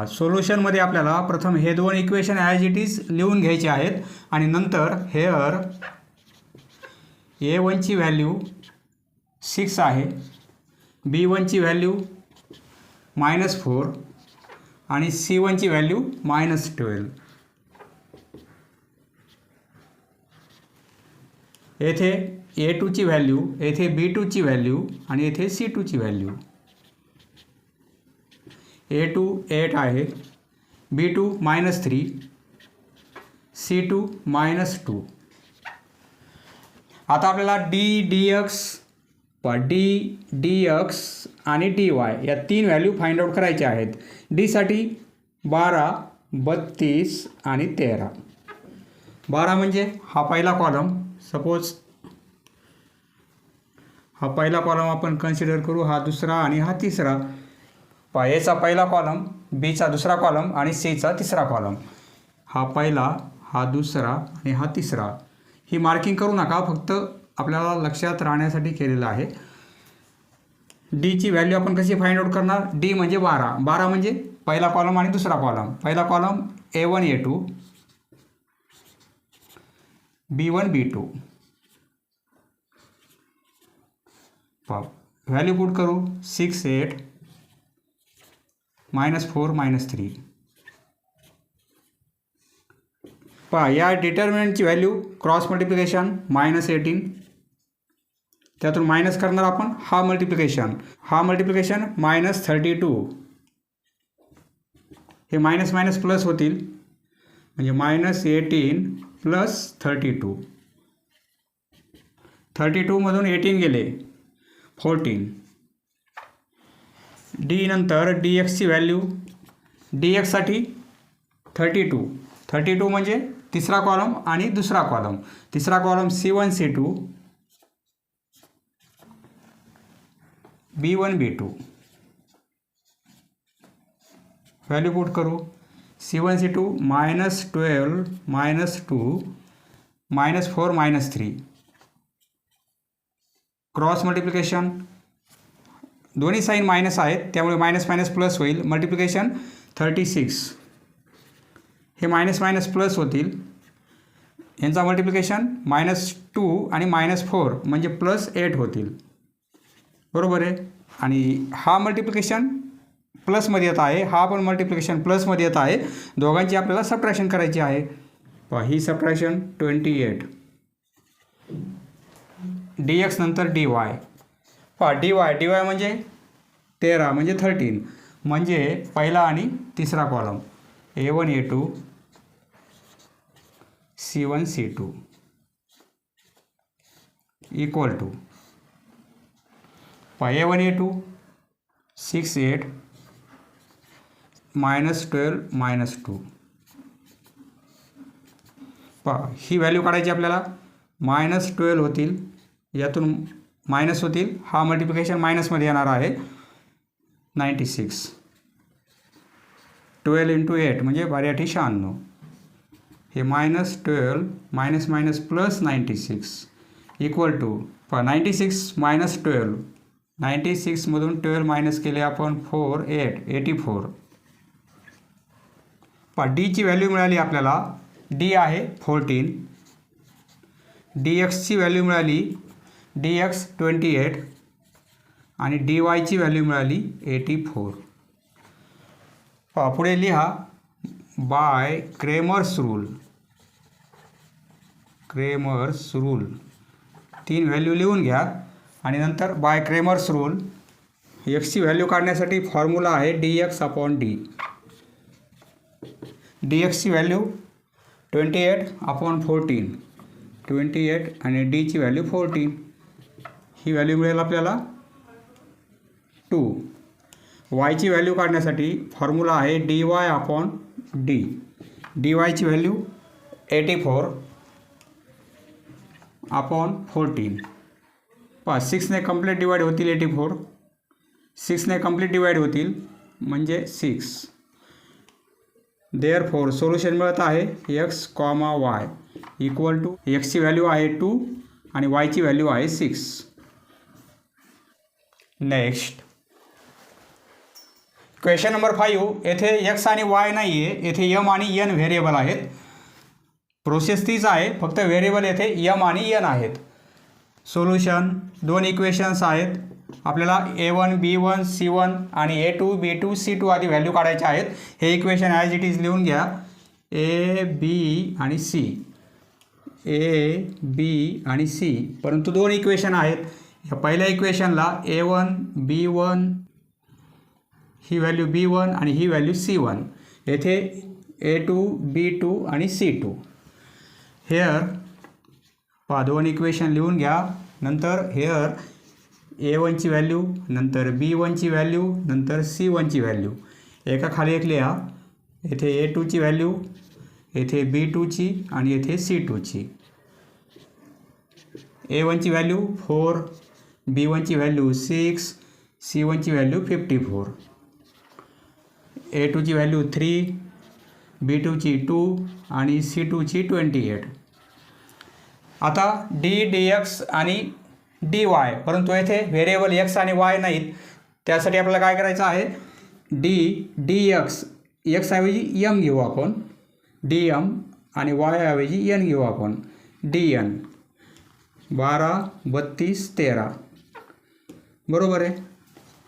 सोल्युशनमध्ये आपल्याला प्रथम हे दोन इक्वेशन ॲज इट इज लिहून घ्यायचे आहेत आणि नंतर हेअर A1 ची व्हॅल्यू 6 आहे, B1 ची व्हॅल्यू -4 आणि C1 ची व्हॅल्यू -12. येथे A2 ची व्हॅल्यू, येथे B2 ची व्हॅल्यू आणि येथे C2 ची व्हॅल्यू. A2 8 आहे, B2 -3, C2 -2. आता आपल्याला dx आणि dy या तीन व्हॅल्यू फाइंड आउट करायच्या आहेत. डीसाठी 12, 32 आणि 13. 12 म्हणजे हा पहिला कॉलम, सपोज हा पहिला कॉलम आपण कन्सिडर करू, हा दुसरा आणि हा तिसरा. एचा पहिला कॉलम, बीचा दुसरा कॉलम आणि सीचा तिसरा कॉलम. हा पहिला, हा दुसरा आणि हा तिसरा. ही मार्किंग करू नका, फक्त आपल्याला लक्षात राहण्यासाठी केलेलं आहे. डीची व्हॅल्यू आपण कशी फाइंड आउट करणार? डी म्हणजे 12. 12 म्हणजे पहिला कॉलम आणि दुसरा कॉलम. पहिला column A1 A2 B1 B2. Value put करू. 6 8 -4 -3. पहा या डिटर्मिनंटची व्हॅल्यू क्रॉस मल्टिप्लिकेशन -18. त्यातून मायनस करणार आपण हा मल्टिप्लिकेशन. हा मल्टिप्लिकेशन -32. हे मायनस मायनस प्लस होतील म्हणजे -18 + 32. 32 मधून 18 गेले 14. डी नंतर डी एक्सची व्हॅल्यू. डी एक्ससाठी 32 म्हणजे तिसरा कॉलम आणि दुसरा कॉलम. तिसरा column C1 C2 B1 B2. Value put करू. C1 C2 -12 -2 -4 -3. Cross multiplication. दोन्ही साईन मायनस आहेत त्यामुळे मायनस मायनस प्लस होईल. मल्टिप्लिकेशन 36. हे मायनस मायनस प्लस होतील. यांचा मल्टिप्लिकेशन -2 आणि -4 म्हणजे +8 होतील. बरोबर आहे. आणि हा मल्टिप्लिकेशन प्लसमध्ये येत आहे, हा पण मल्टिप्लिकेशन प्लसमध्ये येत आहे. दोघांची आपल्याला सबट्रॅक्शन करायची आहे. पहा ही सबट्रॅक्शन 28. डी एक्स नंतर डी वाय. पहा डी वाय म्हणजे 13 म्हणजे 13 म्हणजे पहिला आणि तिसरा column A1 A2 C1 C2 equal to A1 A2 6 8 -12 -2. पहा ही व्हॅल्यू काढायची आपल्याला. -12 होतील, यातून मायनस होतील. हा मल्टिप्लिकेशन मायनसमध्ये येणार आहे. 96. 12 × 8 म्हणजे 12×96. हे -12 minus minus plus 96 equal to 96 - 12. 96 मधून 12 मायनस केले आपण 4 8 84. डीची व्हॅल्यू मिळाली आपल्याला. डी आहे 14. डी एक्सची व्हॅल्यू मिळाली dx 28 आणि dy ची व्हॅल्यू मिळाली 84. पुढे लिहा bye Cramer's rule. Cramer's rule 3 value लिहून घ्या आणि नंतर बाय क्रेमर्स रूल एक्सची व्हॅल्यू काढण्यासाठी फॉर्म्युला आहे dx/d. dxची व्हॅल्यू 28/14. 28 आणि डीची व्हॅल्यू 14. ही व्हॅल्यू मिळेल आपल्याला 2. वायची व्हॅल्यू काढण्यासाठी फॉर्म्युला आहे dy/d. dy ची व्हॅल्यू 84/14. 6 ने कंप्लीट डिवाइड होतील 84. 6 ने कंप्लीट डिवाइड होतील म्हणजे 6. देअरफॉर सोल्युशन मिळत आहे x, y इक्वल टू एक्सची व्हॅल्यू आहे 2 आणि वायची व्हॅल्यू आहे 6. Next question number 5. येथे एक्स आणि वाय नाही आहे, येथे एम आणि एन व्हेरिएबल आहेत. प्रोसेस तीच आहे, फक्त व्हेरिएबल येथे एम आणि एन आहेत. सोल्युशन 2 इक्वेशन्स आहेत. आपल्याला A1 B1 C1 आणि A2 B2 C2 आदी व्हॅल्यू काढायचे आहेत. हे इक्वेशन ॲज इट इज लिहून घ्या. A B आणि C. A B आणि C. परंतु 2 इक्वेशन आहेत. ह्या पहिल्या इक्वेशनला A1 B1 ही व्हॅल्यू B1 आणि ही व्हॅल्यू C1. येथे A2 B2 आणि C2. हेअर 2 इक्वेशन लिहून घ्या. नंतर हेअर A1 ची व्हॅल्यू, नंतर B1 ची व्हॅल्यू, नंतर C1 ची व्हॅल्यू एका खाली एक लिहा. येथे A2 ची व्हॅल्यू, येथे B2 ची आणि येथे C2 ची. A1ची व्हॅल्यू 4, B1ची व्हॅल्यू 6, C1ची व्हॅल्यू 54, A2ची व्हॅल्यू 3, B2ची 2 आणि C2ची 28. आता dx आणि dy, परंतु येथे व्हेरिएबल x आणि y नाहीत. त्यासाठी आपल्याला काय करायचं आहे, dx x ऐवजी m घेऊ आपण, dm आणि y ऐवजी n घेऊ आपण, dn. 12, 32, 13 बरोबर आहे.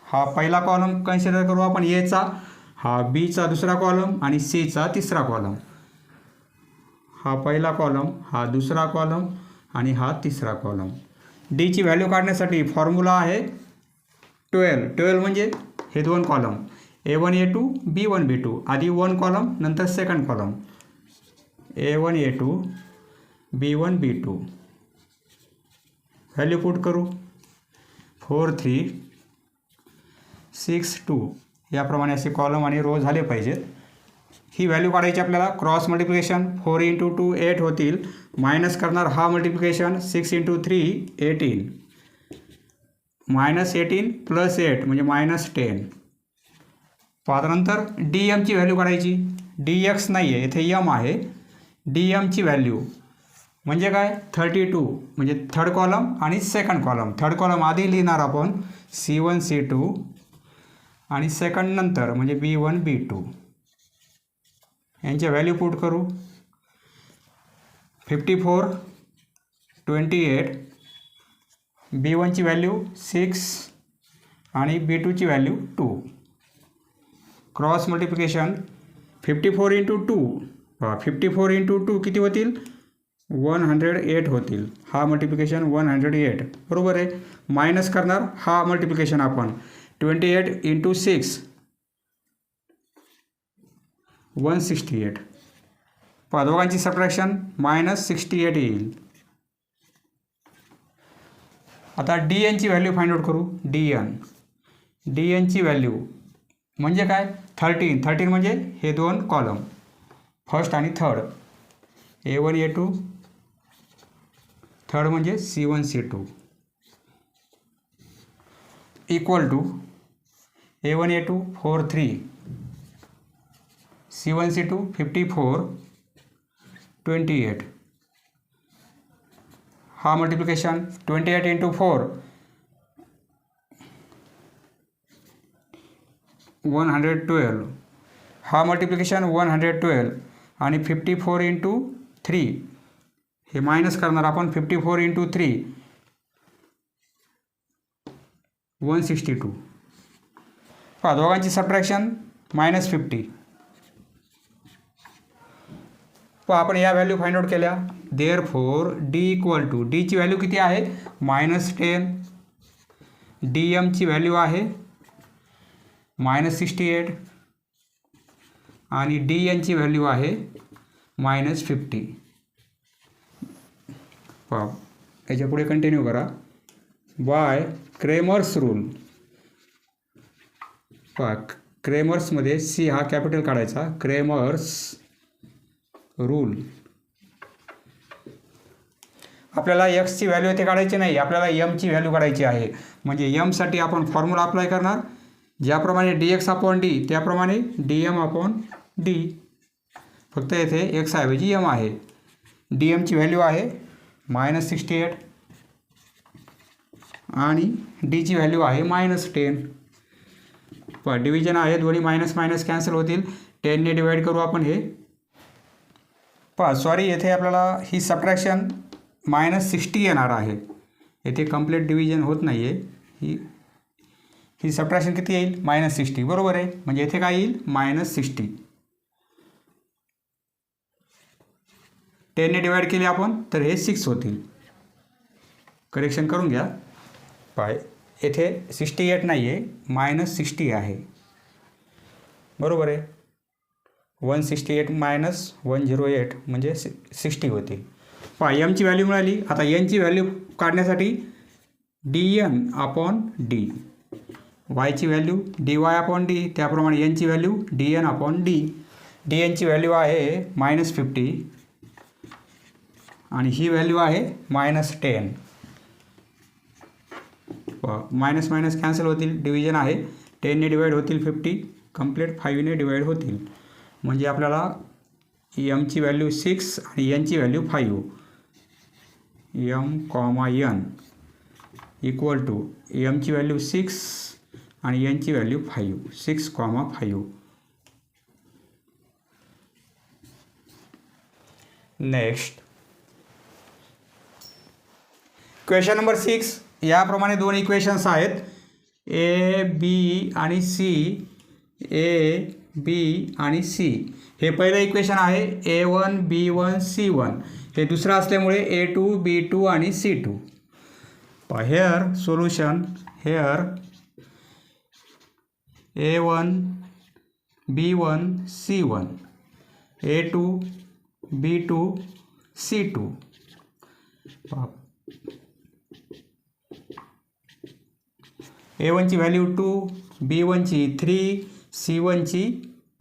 हा पहिला कॉलम कन्सिडर करू आपण एचा, हा बीचा दुसरा कॉलम आणि सीचा तिसरा कॉलम. हा पहिला कॉलम, हा दुसरा कॉलम आणि हा तिसरा कॉलम. डीची व्हॅल्यू काढण्यासाठी फॉर्म्युला आहे 12 म्हणजे हे दोन column A1 A2 B1 B2, आधी 1 कॉलम नंतर second column A1 A2 B1 B2. Value put करू 4 3 6 2, याप्रमाणे असे कॉलम आणि रो झाले पाहिजेत. ही व्हॅल्यू काढायची आपल्याला. क्रॉस मल्टिप्लिकेशन 4 × 2 8 होतील, मायनस करणार हा मल्टिप्लिकेशन 6 × 3 18, -18 + 8 म्हणजे -10. त्यानंतर डी एमची व्हॅल्यू काढायची. डी एक्स नाही आहे, इथे एम आहे. डी एमची व्हॅल्यू म्हणजे काय, 32 म्हणजे थर्ड कॉलम आणि सेकंड कॉलम. थर्ड कॉलम आधी लिहिणार आपण C1 C2 आणि सेकंड नंतर म्हणजे B1 B2. यांच्या व्हॅल्यू पुट करू 54 28, B1ची व्हॅल्यू 6 आणि B2ची व्हॅल्यू 2. क्रॉस मल्टिप्लिकेशन 54 × 2, 54 × 2 किती होतील, 108 होतील. हा मल्टिप्लिकेशन 108 बरोबर आहे. मायनस करणार हा मल्टिप्लिकेशन आपण 28 × 6 168. दोघांची सबट्रॅक्शन -68 येईल. आता डी एनची व्हॅल्यू फाइंड आउट करू. डी एनची व्हॅल्यू म्हणजे काय, 13 म्हणजे हे दोन कॉलम फर्स्ट आणि थर्ड, A1 A2, थर्ड म्हणजे C1 C2, equal to A1 A2 4 3, C1 C2 54 28. हा मल्टिप्लिकेशन 28 × 4 112. हा मल्टिप्लिकेशन 112 आणि 54 × 3 हे मायनस करणार आपण 54 × 3 162. दोघांची सबट्रॅक्शन -50. आपण या व्हॅल्यू फाइंड आउट केल्या. देअरफॉर डी इक्वल टू, डीची व्हॅल्यू किती आहे -10, डी एमची व्हॅल्यू आहे -68 आणि डी एनची व्हॅल्यू आहे -50. याच्या पुढे कंटिन्यू करा. बाय क्रेमर्स रूल, क्रेमर्समध्ये सी हा कॅपिटल काढायचा, क्रेमर्स रूल. आपल्याला एक्सची व्हॅल्यू इथे काढायची नाही, आपल्याला एमची व्हॅल्यू काढायची आहे. म्हणजे एमसाठी आपण फॉर्म्युला अप्लाय करणार, ज्याप्रमाणे dx अपॉन डी त्याप्रमाणे dm अपॉन डी. फक्त येथे एक्स ऐवजी एम आहे. dmची व्हॅल्यू आहे -68 आणि डीची व्हॅल्यू आहे -10. डिव्हिजन आहे, दोन्ही मायनस मायनस कॅन्सल होतील. 10ने डिवाइड करू आपण हे. सॉरी, येथे आपल्याला ही सबट्रॅक्शन -60 येणार आहे. येथे कंप्लीट डिव्हिजन होत नाही आहे. ही सबट्रॅक्शन किती येईल, -60 बरोबर आहे. म्हणजे येथे काय येईल -60. 10ने डिवाइड केले आपण तर हे 6 होतील. करेक्शन करून घ्या. येथे 68 नाही आहे, -60 आहे बरोबर आहे. 168 - 108 म्हणजे 60 होतील. एमची व्हॅल्यू मिळाली. आता एनची व्हॅल्यू काढण्यासाठी dn अपॉन डी, वायची व्हॅल्यू dy अपॉन डी, त्याप्रमाणे एनची व्हॅल्यू dn अपॉन डी. dnची व्हॅल्यू आहे -50 आणि ही व्हॅल्यू आहे -10. मायनस मायनस कॅन्सल होतील, डिव्हिजन आहे, 10ने डिवाईड होतील 50, कंप्लीट 5ने डिवाईड होतील. म्हणजे आपल्याला एमची व्हॅल्यू 6 आणि एनची value 5. M comma N equal to एमची व्हॅल्यू 6 आणि एनची व्हॅल्यू 5, 6,5. Next question number 6. याप्रमाणे दोन इक्वेशन्स आहेत, ए बी आणि सी. ए बी आणि सी हे पहिलं इक्वेशन आहे, A1 B1 C1. हे दुसरं असल्यामुळे A2 B2 आणि C2. Here solution, here A1 B1 C1, A2 B2 C2. A1ची व्हॅल्यू 2, B1ची 3, C1ची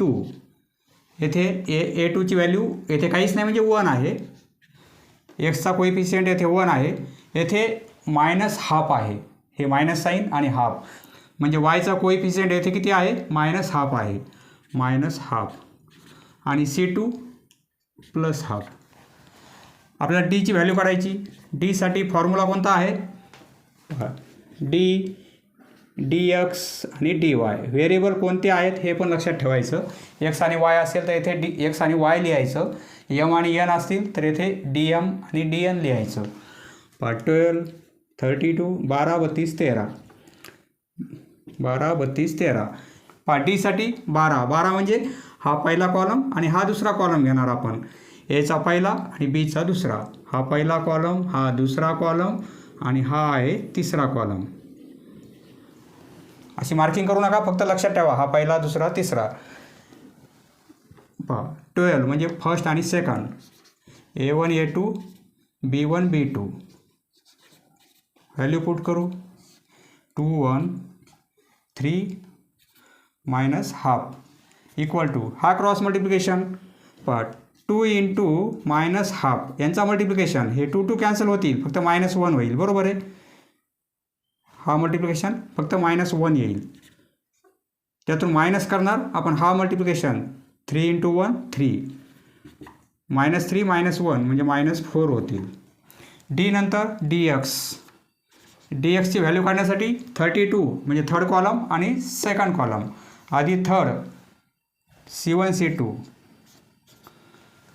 2. येथे A2ची व्हॅल्यू येथे काहीच नाही म्हणजे 1 आहे. एक्सचा कोइफिशियंट येथे 1 आहे. येथे -½ आहे, हे मायनस साईन आणि हाफ, म्हणजे वायचा कोइफिशियंट येथे किती आहे, -½ आहे, -½ आणि C2 +½ आपल्याला डीची व्हॅल्यू काढायची. डीसाठी फॉर्म्युला कोणता आहे, dx आणि dy. व्हेरिएबल कोणते आहेत हे पण लक्षात ठेवायचं. एक्स आणि वाय असेल तर येथे एक्स आणि वाय लिहायचं, एम आणि एन असतील तर येथे dm आणि dn लिहायचं. 12 32 12 32 13, 12 32 13. डीसाठी 12 म्हणजे हा पहिला कॉलम आणि हा दुसरा कॉलम घेणार आपण. एचा पहिला आणि बीचा दुसरा. हा पहिला कॉलम, हा दुसरा कॉलम आणि हा आहे तिसरा कॉलम. अशी मार्किंग करू नका, फक्त लक्षात ठेवा हा पहिला दुसरा तिसरा. 12 म्हणजे फर्स्ट आणि second. A1 A2 B1 B2. Value put करू. 2 1 3 -½ इक्वल टू हा क्रॉस मल्टिप्लिकेशन. 2 इंटू -½ यांचा मल्टिप्लिकेशन, हे 2 2 कॅन्सल होतील, फक्त -1 होईल, बरोबर आहे. हा मल्टिप्लिकेशन फक्त -1 येईल, त्यातून मायनस करणार आपण हा मल्टिप्लिकेशन. 3 इंटू 1 3, -3 -1 म्हणजे -4 होतील. डी नंतर dx. dxची व्हॅल्यू काढण्यासाठी 32 म्हणजे थर्ड कॉलम आणि सेकंड कॉलम. आधी थर्ड C1 C2,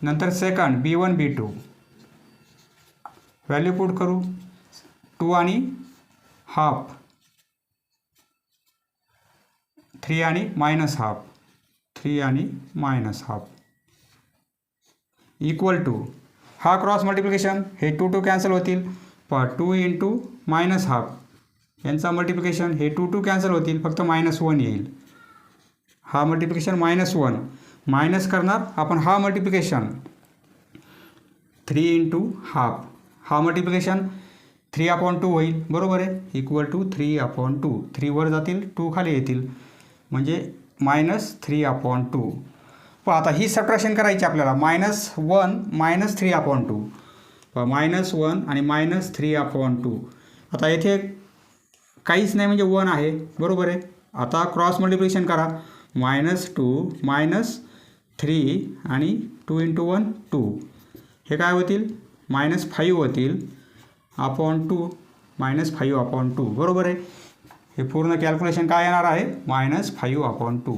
नंतर second B1 B2. Value put करू. 2 आणि हाफ, 3 आणि -½ 3 आणि -½ इक्वल टू हा क्रॉस मल्टिप्लिकेशन, हे 2 2 कॅन्सल होतील. 2 इंटू -½ यांचा मल्टिप्लिकेशन, हे 2 2 कॅन्सल होतील, फक्त -1 येईल. हा मल्टिप्लिकेशन -1 मायनस करणार आपण हा मल्टिप्लिकेशन. 3 इंटू हाफ, हा मल्टिप्लिकेशन 3/2 होईल, बरोबर आहे, इक्वल टू 3/2. 3 वर जातील, 2 खाली येतील, म्हणजे -3/2. आता ही सबट्रॅक्शन करायची आपल्याला. -1 -3/2. -1 आणि -3/2. आता येथे काहीच नाही म्हणजे 1 आहे, बरोबर आहे. आता क्रॉस मल्टिप्लिकेशन करा. -2 -3 आणि 2 इंटू 1 2. हे काय होतील, -5 होतील (2) -5/2, बरोबर आहे. हे पूर्ण कॅल्क्युलेशन काय येणार आहे, -5/2.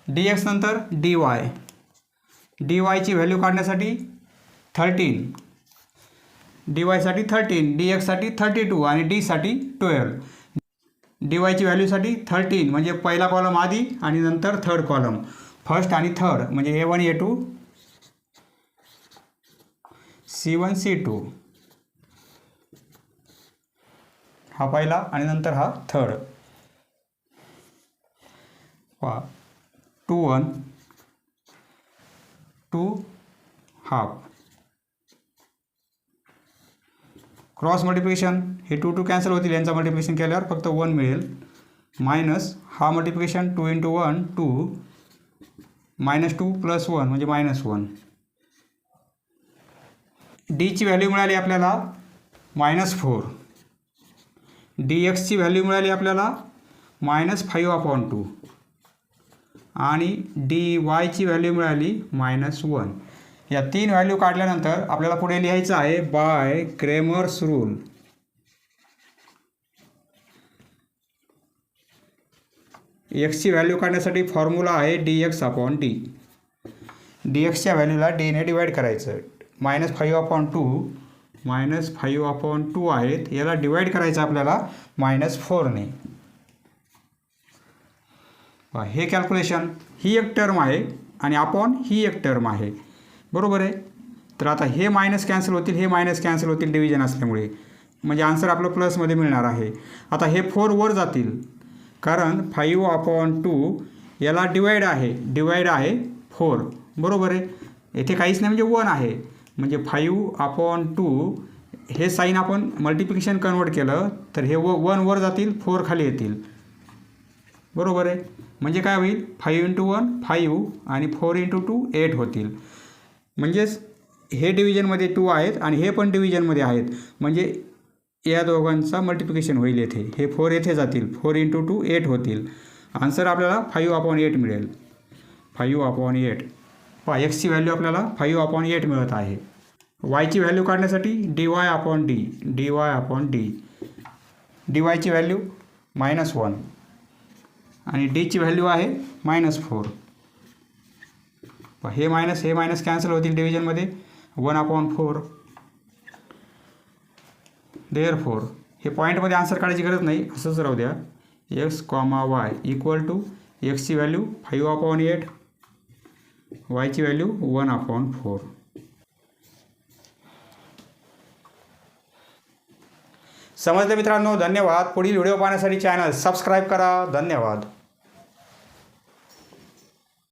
dx नंतर dy. dyची व्हॅल्यू काढण्यासाठी 13, dyसाठी 13, dxसाठी 32 आणि dसाठी 12. dyची व्हॅल्यूसाठी 13 म्हणजे पहिला कॉलम आधी आणि नंतर थर्ड कॉलम, फर्स्ट आणि थर्ड म्हणजे A1 A2 C1 C2. हा पहिला आणि नंतर हा थर्ड. 2 1 2 हाफ. क्रॉस मल्टिप्लिकेशन, हे 2 2 कॅन्सल होतील, यांचा मल्टिप्लिकेशन केल्यावर फक्त 1 मिळेल. मायनस हा मल्टिप्लिकेशन 2 इंटू 1 2, -2 + 1 म्हणजे -1. डीची व्हॅल्यू मिळाली आपल्याला -4. डी एक्सची व्हॅल्यू मिळाली आपल्याला -5/2 आणि डी वायची व्हॅल्यू मिळाली -1. या 3 व्हॅल्यू काढल्यानंतर आपल्याला पुढे लिहायचं आहे बाय क्रेमर्स रूल. एक्सची व्हॅल्यू काढण्यासाठी फॉर्म्युला आहे dx/d. डी एक्सच्या व्हॅल्यूला डीने डिवाईड करायचं. -5/2 आहेत, याला डिवाईड करायचं आपल्याला -4ने. हे कॅल्क्युलेशन, ही एक टर्म आहे आणि अपॉन ही एक टर्म आहे, बरोबर आहे. तर आता हे मायनस कॅन्सल होतील, हे मायनस कॅन्सल होतील डिव्हिजन असल्यामुळे, म्हणजे आन्सर आपलं प्लसमध्ये मिळणार आहे. आता हे 4 वर जातील कारण 5/2 याला डिवाईड आहे 4, बरोबर आहे. येथे काहीच नाही म्हणजे 1 आहे, म्हणजे 5/2 हे साईन आपण मल्टिप्लिकेशन कन्वर्ट केलं तर हे 1 वर जातील, 4 खाली येतील, बरोबर आहे. म्हणजे काय होईल 5 × 1 5 आणि 4 × 2 8 होतील. म्हणजेच हे डिव्हिजनमध्ये 2 आहेत आणि हे पण डिव्हिजनमध्ये आहेत, म्हणजे या दोघांचा मल्टिप्लिकेशन होईल. येथे हे 4 येथे जातील, 4 × 2 8 होतील. आन्सर आपल्याला 5/8 मिळेल. 5/8. पहा एक्सची व्हॅल्यू आपल्याला 5/8 मिळत आहे. वायची व्हॅल्यू काढण्यासाठी dy/d. dy ची व्हॅल्यू -1 आणि डीची व्हॅल्यू आहे -4. हे मायनस कॅन्सल होतील डिव्हिजनमध्ये, 1/4. देअरफॉर हे पॉईंटमध्ये आन्सर काढायची गरज नाही, असंच राहू द्या. x, y इक्वल टू एक्सची व्हॅल्यू 5/8, वायची व्हॅल्यू 1/4. समजलं मित्रांनो? धन्यवाद. पुढील व्हिडिओ पाहण्यासाठी चॅनल सबस्क्राईब करा. धन्यवाद.